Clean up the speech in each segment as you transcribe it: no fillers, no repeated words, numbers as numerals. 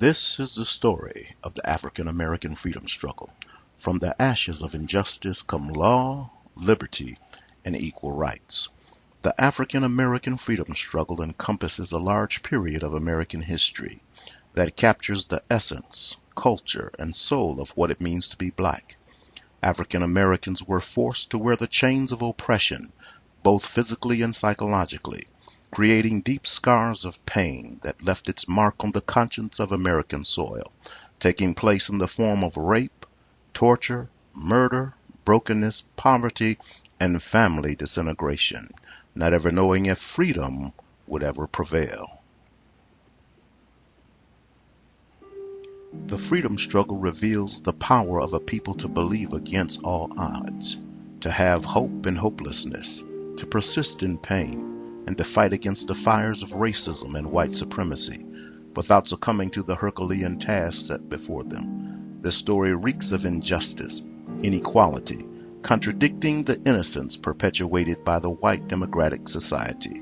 This is the story of the African American freedom struggle. From the ashes of injustice come law, liberty, and equal rights. The African American freedom struggle encompasses a large period of American history that captures the essence, culture, and soul of what it means to be black. African Americans were forced to wear the chains of oppression, both physically and psychologically, creating deep scars of pain that left its mark on the conscience of American soil, taking place in the form of rape, torture, murder, brokenness, poverty, and family disintegration, not ever knowing if freedom would ever prevail. The freedom struggle reveals the power of a people to believe against all odds, to have hope in hopelessness, to persist in pain, and to fight against the fires of racism and white supremacy, without succumbing to the Herculean task set before them. This story reeks of injustice, inequality, contradicting the innocence perpetuated by the white democratic society.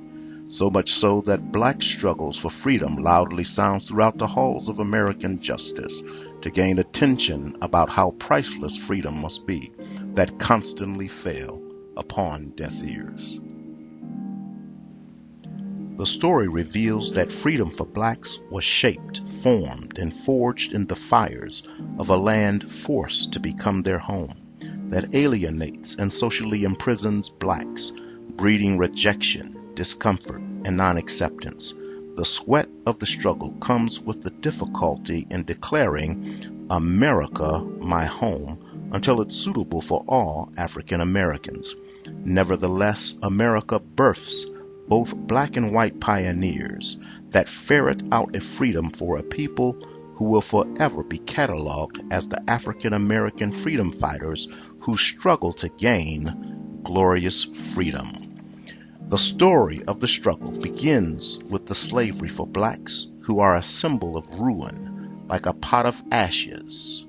So much so that black struggles for freedom loudly sounds throughout the halls of American justice to gain attention about how priceless freedom must be, that constantly fell upon deaf ears. The story reveals that freedom for blacks was shaped, formed, and forged in the fires of a land forced to become their home, that alienates and socially imprisons blacks, breeding rejection, discomfort, and non-acceptance. The sweat of the struggle comes with the difficulty in declaring America my home until it's suitable for all African Americans. Nevertheless, America births both black and white pioneers that ferret out a freedom for a people who will forever be cataloged as the African American freedom fighters who struggle to gain glorious freedom. The story of the struggle begins with the slavery for blacks, who are a symbol of ruin, like a pot of ashes.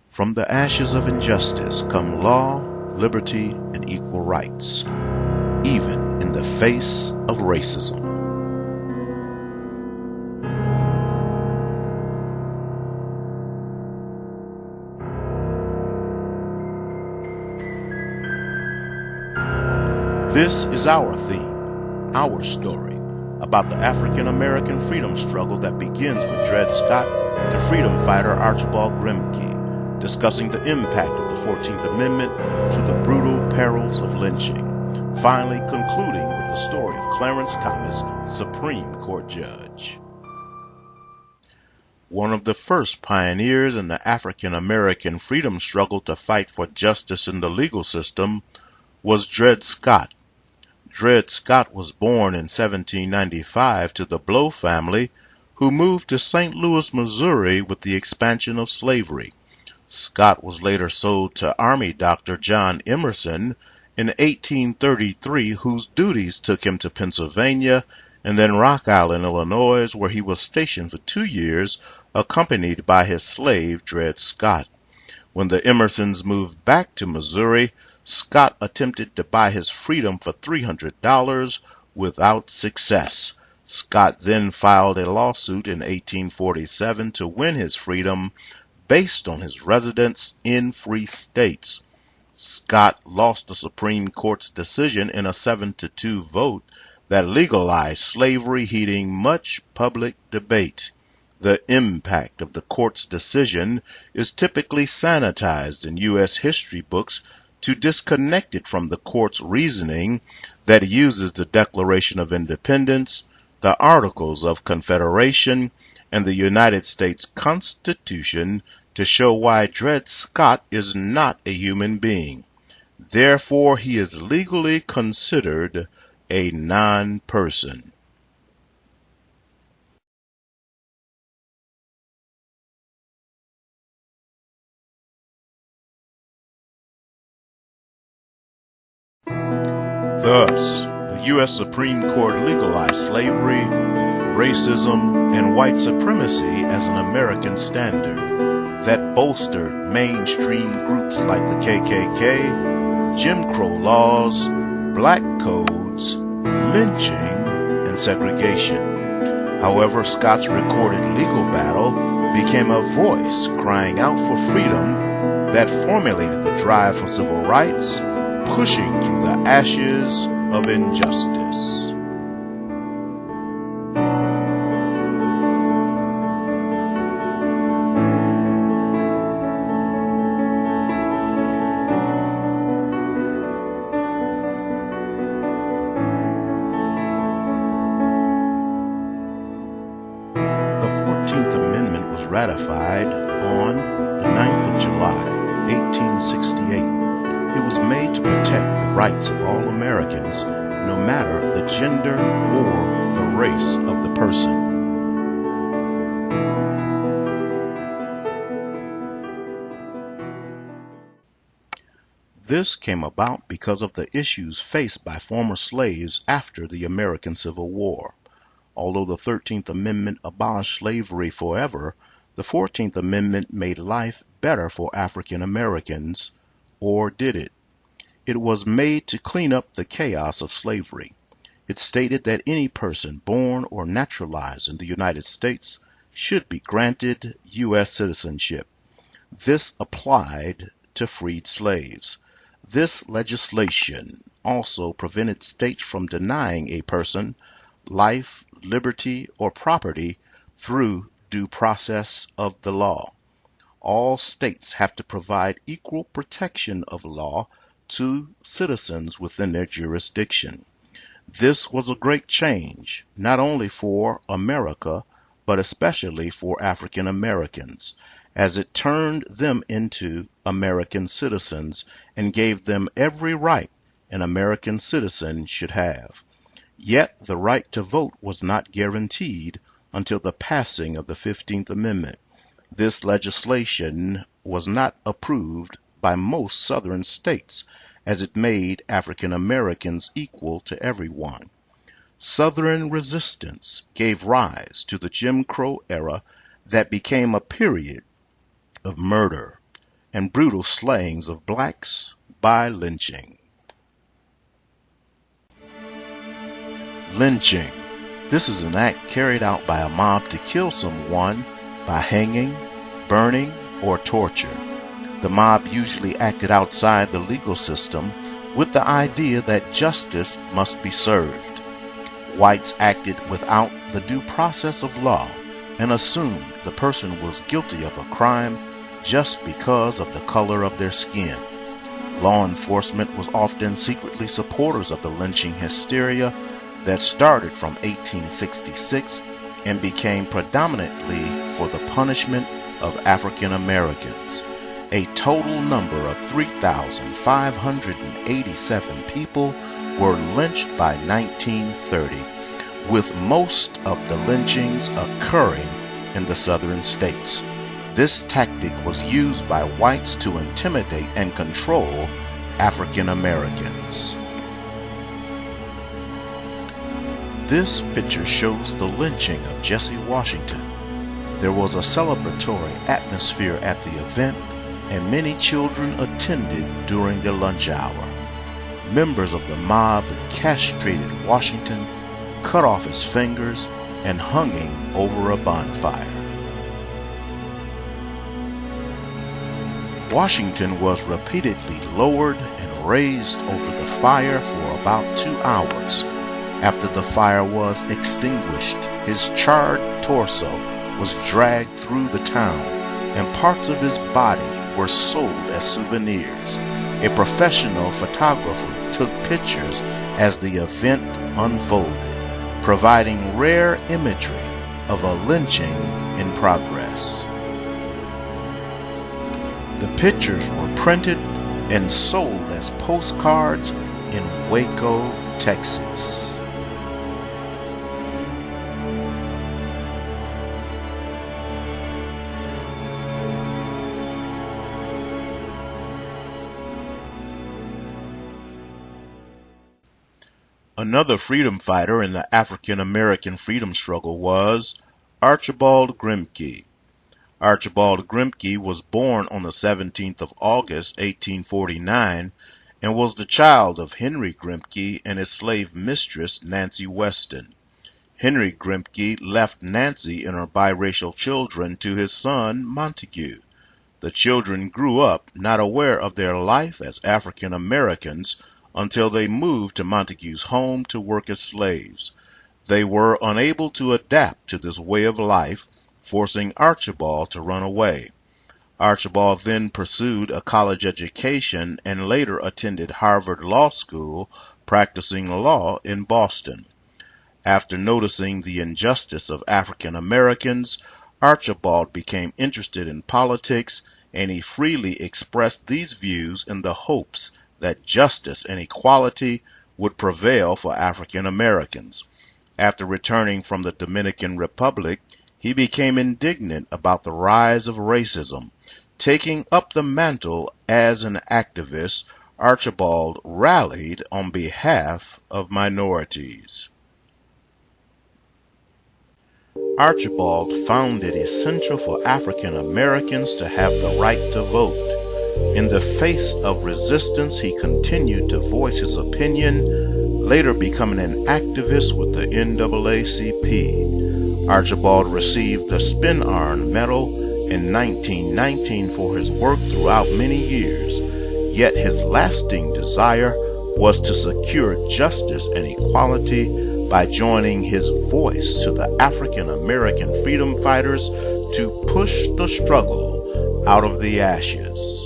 From the ashes of injustice come law, liberty, and equal rights, even in the face of racism. This is our theme, our story, about the African American freedom struggle that begins with Dred Scott to freedom fighter Archibald Grimke, discussing the impact of the 14th Amendment to the brutal perils of lynching, finally concluding with the story of Clarence Thomas, Supreme Court Judge. One of the first pioneers in the African American freedom struggle to fight for justice in the legal system was Dred Scott. Dred Scott was born in 1795 to the Blow family, who moved to St. Louis, Missouri with the expansion of slavery. Scott was later sold to Army Dr. John Emerson in 1833, whose duties took him to Pennsylvania and then Rock Island, Illinois, where he was stationed for 2 years, accompanied by his slave, Dred Scott. When the Emersons moved back to Missouri, Scott attempted to buy his freedom for $300 without success. Scott then filed a lawsuit in 1847 to win his freedom based on his residence in free states. Scott lost the Supreme Court's decision in a 7-2 vote that legalized slavery, heating much public debate. The impact of the court's decision is typically sanitized in U.S. history books to disconnect it from the court's reasoning that uses the Declaration of Independence, the Articles of Confederation, and the United States Constitution to show why Dred Scott is not a human being. Therefore, he is legally considered a non-person. Thus, the U.S. Supreme Court legalized slavery, racism, and white supremacy as an American standard. that bolstered mainstream groups like the KKK, Jim Crow laws, black codes, lynching, and segregation. However, Scott's recorded legal battle became a voice crying out for freedom that formulated the drive for civil rights, pushing through the ashes of injustice. The 14th Amendment was ratified on the 9th of July, 1868. It was made to protect the rights of all Americans, no matter the gender or the race of the person. This came about because of the issues faced by former slaves after the American Civil War. Although the 13th Amendment abolished slavery forever, the 14th Amendment made life better for African Americans, or did it? It was made to clean up the chaos of slavery. It stated that any person born or naturalized in the United States should be granted U.S. citizenship. This applied to freed slaves. This legislation also prevented states from denying a person life, liberty, or property through due process of the law. All states have to provide equal protection of law to citizens within their jurisdiction. This was a great change, not only for America, but especially for African Americans, as it turned them into American citizens and gave them every right an American citizen should have. Yet the right to vote was not guaranteed until the passing of the 15th Amendment. This legislation was not approved by most Southern states, as it made African Americans equal to everyone. Southern resistance gave rise to the Jim Crow era that became a period of murder and brutal slayings of blacks by lynching. Lynching. This is an act carried out by a mob to kill someone by hanging, burning, or torture. The mob usually acted outside the legal system with the idea that justice must be served. Whites acted without the due process of law and assumed the person was guilty of a crime just because of the color of their skin. Law enforcement was often secretly supporters of the lynching hysteria that started from 1866 and became predominantly for the punishment of African Americans. A total number of 3,587 people were lynched by 1930, with most of the lynchings occurring in the southern states. This tactic was used by whites to intimidate and control African Americans. This picture shows the lynching of Jesse Washington. There was a celebratory atmosphere at the event, and many children attended during the lunch hour. Members of the mob castrated Washington, cut off his fingers, and hung him over a bonfire. Washington was repeatedly lowered and raised over the fire for about 2 hours. After the fire was extinguished, his charred torso was dragged through the town, and parts of his body were sold as souvenirs. A professional photographer took pictures as the event unfolded, providing rare imagery of a lynching in progress. The pictures were printed and sold as postcards in Waco, Texas. Another freedom fighter in the African American freedom struggle was Archibald Grimke. Archibald Grimke was born on the 17th of August, 1849, and was the child of Henry Grimke and his slave mistress, Nancy Weston. Henry Grimke left Nancy and her biracial children to his son, Montague. The children grew up not aware of their life as African Americans until they moved to Montague's home to work as slaves. They were unable to adapt to this way of life, forcing Archibald to run away. Archibald then pursued a college education and later attended Harvard Law School, practicing law in Boston. After noticing the injustice of African Americans, Archibald became interested in politics, and he freely expressed these views in the hopes that justice and equality would prevail for African Americans. After returning from the Dominican Republic, he became indignant about the rise of racism. Taking up the mantle as an activist, Archibald rallied on behalf of minorities. Archibald found it essential for African Americans to have the right to vote. In the face of resistance, he continued to voice his opinion, later becoming an activist with the NAACP. Archibald received the Spingarn Medal in 1919 for his work throughout many years, yet his lasting desire was to secure justice and equality by joining his voice to the African American freedom fighters to push the struggle out of the ashes.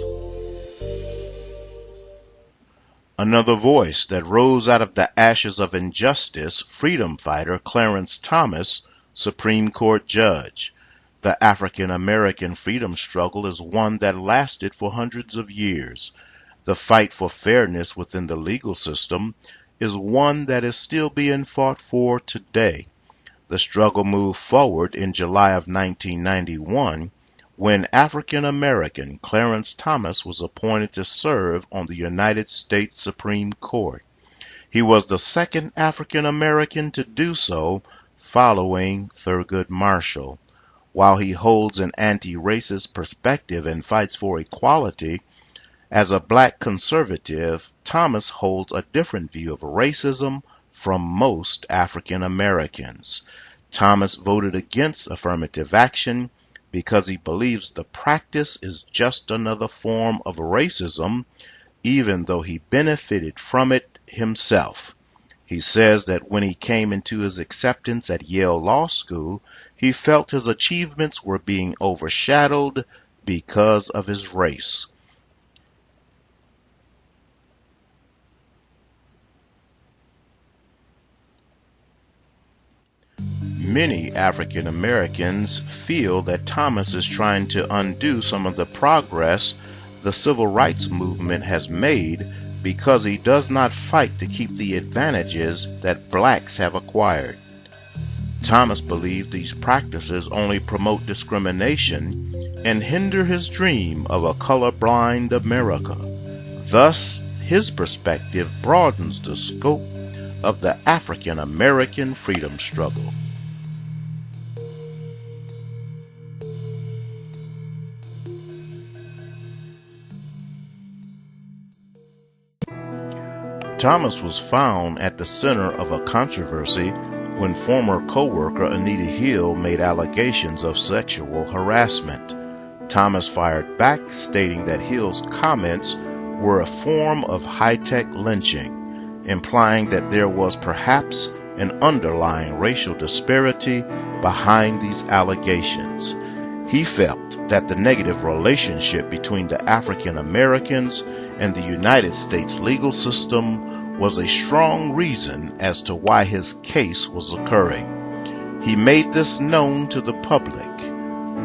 Another voice that rose out of the ashes of injustice, freedom fighter Clarence Thomas, Supreme Court judge. The African American freedom struggle is one that lasted for hundreds of years. The fight for fairness within the legal system is one that is still being fought for today. The struggle moved forward in July of 1991 when African American Clarence Thomas was appointed to serve on the United States Supreme Court. He was the second African American to do so, following Thurgood Marshall. While he holds an anti-racist perspective and fights for equality, as a black conservative, Thomas holds a different view of racism from most African Americans. Thomas voted against affirmative action because he believes the practice is just another form of racism, even though he benefited from it himself. He says that when he came into his acceptance at Yale Law School, he felt his achievements were being overshadowed because of his race. Many African Americans feel that Thomas is trying to undo some of the progress the civil rights movement has made because he does not fight to keep the advantages that blacks have acquired. Thomas believed these practices only promote discrimination and hinder his dream of a colorblind America. Thus, his perspective broadens the scope of the African American freedom struggle. Thomas was found at the center of a controversy when former co-worker Anita Hill made allegations of sexual harassment. Thomas fired back, stating that Hill's comments were a form of high-tech lynching, implying that there was perhaps an underlying racial disparity behind these allegations. He felt that the negative relationship between the African Americans and the United States legal system was a strong reason as to why his case was occurring. He made this known to the public.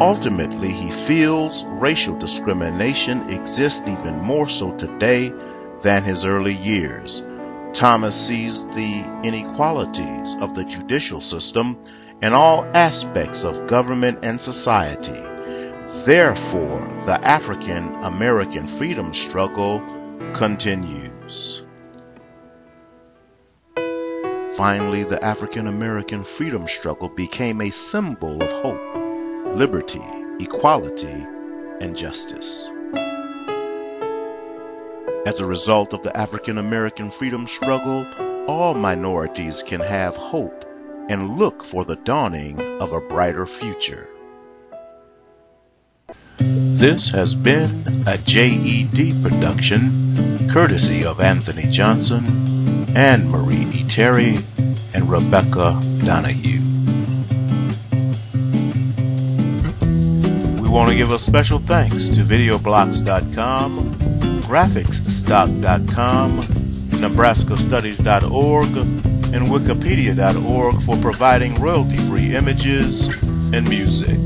Ultimately, he feels racial discrimination exists even more so today than his early years. Thomas sees the inequalities of the judicial system and all aspects of government and society. Therefore, the African American freedom struggle continues. Finally, the African American freedom struggle became a symbol of hope, liberty, equality, and justice. As a result of the African American freedom struggle, all minorities can have hope and look for the dawning of a brighter future. This has been a JED production, courtesy of Anthony Johnson, Anne Marie E. Terry, and Rebecca Donahue. We want to give a special thanks to videoblocks.com, graphicsstock.com, nebraskastudies.org, and wikipedia.org for providing royalty-free images and music.